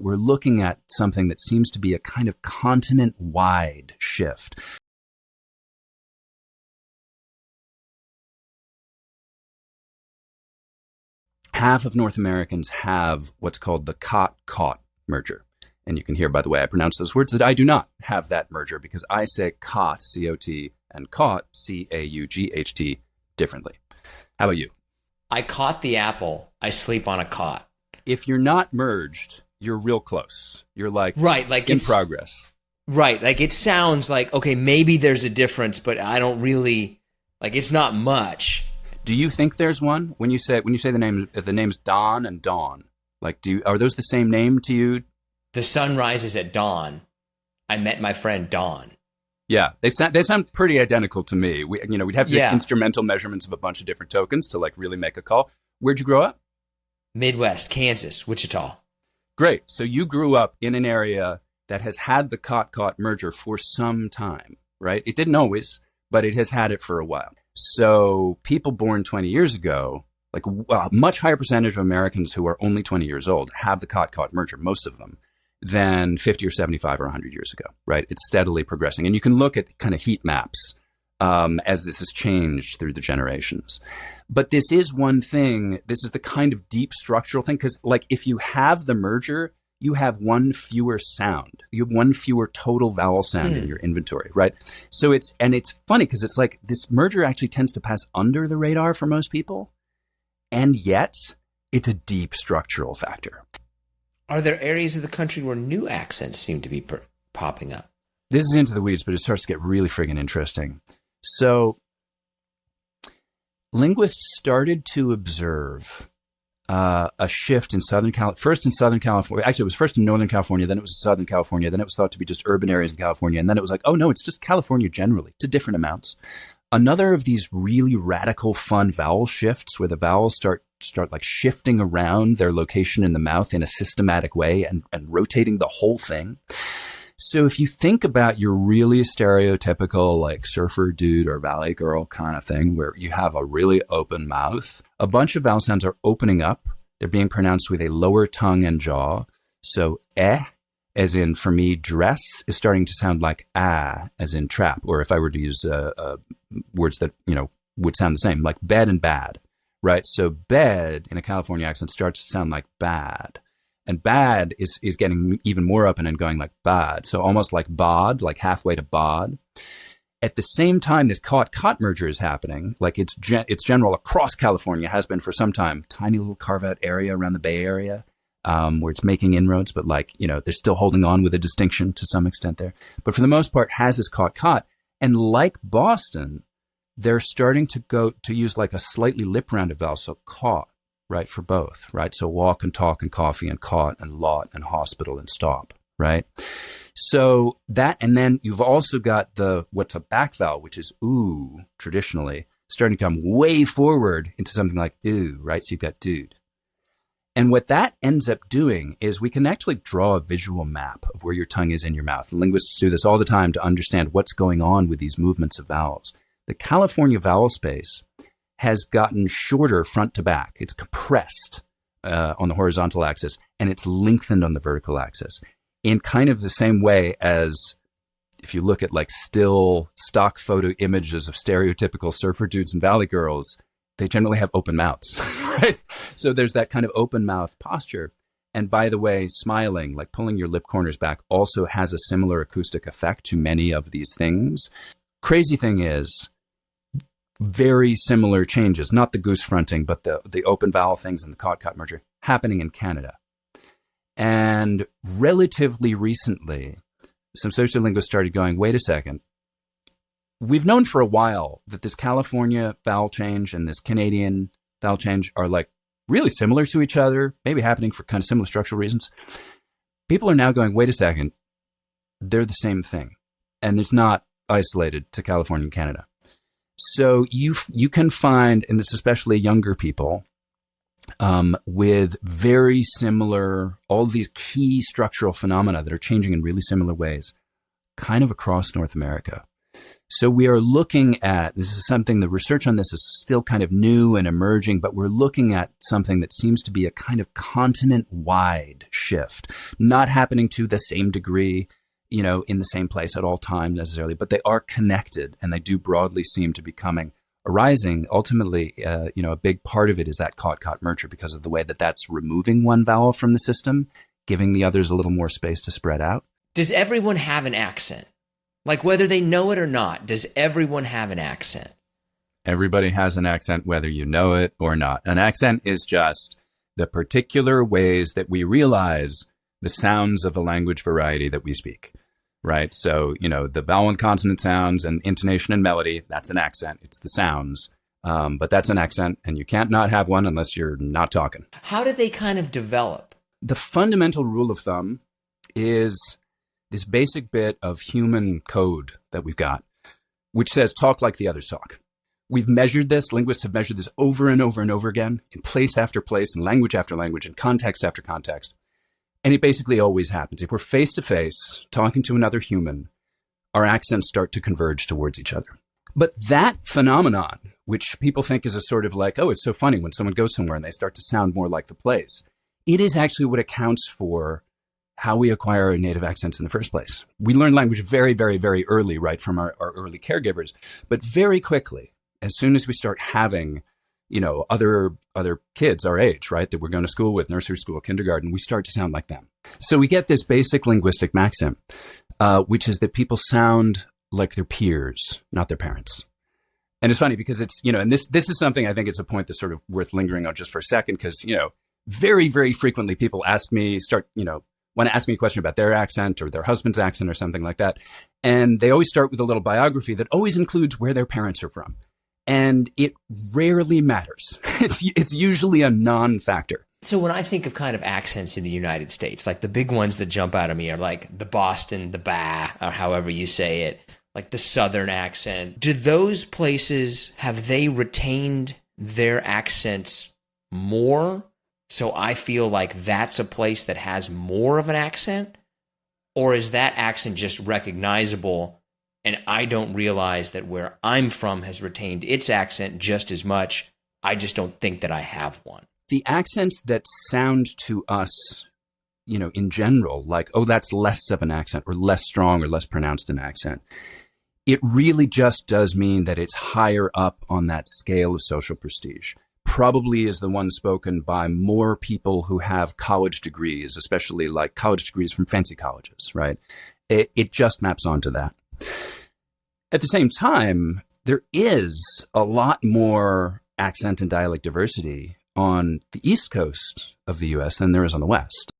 We're looking at something that seems to be a kind of continent-wide shift. Half of North Americans have what's called the cot-caught merger. And you can hear, by the way, I pronounce those words, that I do not have that merger because I say cot, C-O-T, and caught, C-A-U-G-H-T, differently. How about you? I caught the apple. I sleep on a cot. If you're not merged, you're real close. You're like, right, like in progress. Right. Like it sounds like, okay, maybe there's a difference, but I don't really, like it's not much. Do you think there's one? When you say the names Don and Dawn, like are those the same name to you? The sun rises at dawn. I met my friend Dawn. Yeah, they sound pretty identical to me. We'd have instrumental measurements of a bunch of different tokens to like really make a call. Where'd you grow up? Midwest, Kansas, Wichita. Great. So you grew up in an area that has had the cot-caught merger for some time, right? It didn't always, but it has had it for a while. So people born 20 years ago, like a much higher percentage of Americans who are only 20 years old have the cot-caught merger, most of them, than 50 or 75 or 100 years ago, right? It's steadily progressing. And you can look at kind of heat maps as this has changed through the generations. But this is one thing, this is the kind of deep structural thing, because like if you have the merger, you have one fewer sound. You have one fewer total vowel sound in your inventory, right? So it's funny because it's like this merger actually tends to pass under the radar for most people. And yet it's a deep structural factor. Are there areas of the country where new accents seem to be popping up? This is into the weeds, but it starts to get really friggin' interesting. So linguists started to observe a shift in first in Southern California. Actually, it was first in Northern California, then it was Southern California, then it was thought to be just urban areas in California, and then it was like, oh no, it's just California generally, to different amounts. Another of these really radical, fun vowel shifts where the vowels start like shifting around their location in the mouth in a systematic way and rotating the whole thing. So if you think about your really stereotypical like surfer dude or valley girl kind of thing where you have a really open mouth, a bunch of vowel sounds are opening up. They're being pronounced with a lower tongue and jaw. So as in for me, dress is starting to sound like as in trap. Or if I were to use words that, would sound the same, like bed and bad, right? So bed in a California accent starts to sound like bad. And bad is getting even more open and going like bad. So almost like bod, like halfway to bod. At the same time, this cot-caught merger is happening. Like it's general across California, has been for some time. Tiny little carve-out area around the Bay Area where it's making inroads, but like, they're still holding on with a distinction to some extent there. But for the most part, has this cot-caught. And like Boston, they're starting to go to use like a slightly lip-rounded vowel, so caught. Right, for both, right? So walk and talk and coffee and caught and lot and hospital and stop, right? So that, and then you've also got what's a back vowel, which is ooh, traditionally, starting to come way forward into something like ooh, right? So you've got dude. And what that ends up doing is we can actually draw a visual map of where your tongue is in your mouth. And linguists do this all the time to understand what's going on with these movements of vowels. The California vowel space has gotten shorter front to back. It's compressed on the horizontal axis, and it's lengthened on the vertical axis in kind of the same way as if you look at like still stock photo images of stereotypical surfer dudes and valley girls, they generally have open mouths, right? So there's that kind of open mouth posture. And by the way, smiling, like pulling your lip corners back, also has a similar acoustic effect to many of these things. Crazy thing is, very similar changes, not the goose fronting, but the open vowel things and the cot-caught merger happening in Canada. And relatively recently, some sociolinguists started going, wait a second. We've known for a while that this California vowel change and this Canadian vowel change are like really similar to each other, maybe happening for kind of similar structural reasons. People are now going, wait a second, they're the same thing. And it's not isolated to California and Canada. So you can find, and it's especially younger people, with very similar, all of these key structural phenomena that are changing in really similar ways, kind of across North America. So we are looking at, this is something, the research on this is still kind of new and emerging, but we're looking at something that seems to be a kind of continent-wide shift, not happening to the same degree, you know, in the same place at all times necessarily, but they are connected, and they do broadly seem to be arising. Ultimately, you know, a big part of it is that cot-caught merger, because of the way that that's removing one vowel from the system, giving the others a little more space to spread out. Does everyone have an accent? Like, whether they know it or not, does everyone have an accent? Everybody has an accent, whether you know it or not. An accent is just the particular ways that we realize the sounds of a language variety that we speak, right? So, you know, the vowel and consonant sounds and intonation and melody, that's an accent. It's the sounds. But that's an accent, and you can't not have one unless you're not talking. How did they kind of develop? The fundamental rule of thumb is this basic bit of human code that we've got, which says talk like the others talk. We've measured this, linguists have measured this over and over and over again, in place after place, in language after language, in context after context. And it basically always happens. If we're face to face talking to another human, our accents start to converge towards each other. But that phenomenon, which people think is a sort of like, oh, it's so funny when someone goes somewhere and they start to sound more like the place, it is actually what accounts for how we acquire our native accents in the first place. We learn language very, very, very early, right, from our early caregivers. But very quickly, as soon as we start having, you know, other kids our age, right, that we're going to school with, nursery school, kindergarten, we start to sound like them. So we get this basic linguistic maxim, which is that people sound like their peers, not their parents. And it's funny because it's, you know, and this is something, I think it's a point that's sort of worth lingering on just for a second, because, you know, very, very frequently people want to ask me a question about their accent or their husband's accent or something like that. And they always start with a little biography that always includes where their parents are from. And it rarely matters. It's usually a non-factor. So when I think of kind of accents in the United States, like the big ones that jump out of me are like the Boston, the bah, or however you say it, like the Southern accent. Do those places, have they retained their accents more? So I feel like that's a place that has more of an accent? Or is that accent just recognizable and I don't realize that where I'm from has retained its accent just as much? I just don't think that I have one. The accents that sound to us, you know, in general, like, oh, that's less of an accent or less strong or less pronounced an accent, it really just does mean that it's higher up on that scale of social prestige. Probably is the one spoken by more people who have college degrees, especially like college degrees from fancy colleges, right? It just maps onto that. At the same time, there is a lot more accent and dialect diversity on the East Coast of the U.S. than there is on the West.